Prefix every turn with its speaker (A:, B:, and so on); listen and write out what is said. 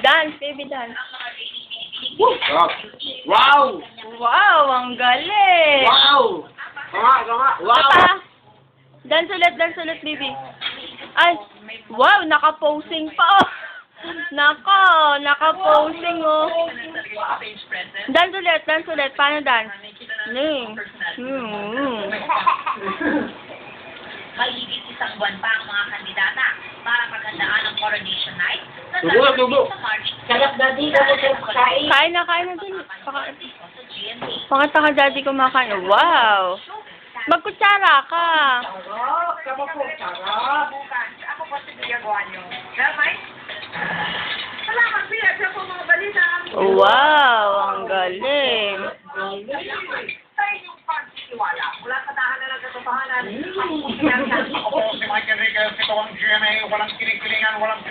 A: Dance, baby dance.
B: Wow!
A: Wow, ang galing!
B: Wow! Wow!
A: Papa, dance ulit, baby. Ay, wow, naka-posing pa, oh. Naka-posing, oh. Dance ulit. Paano dance?
C: Mahigit isang buwan pa ang mga kandidata para paghandaan ang coronation night na
B: Tubo.
C: sa March.
D: Sarap daddy, dapat kain.
A: Kain na din.
C: Sa GMA.
A: Pakita ka, daddy, kumakain. Wow! Magkutsara ka.
D: Sarap, sarap po, sarap.
C: Bukas, ako po si Bia Guanyo. Gamay? Salamat, Bia. Diyan po mga balita.
A: Wow, ang galing.
C: Sa inyong pagtitiwala, mula sa tahanan ng katotohanan,
E: Ako si Michael Riggles, ito ang GMA, walang kinikilingan, walang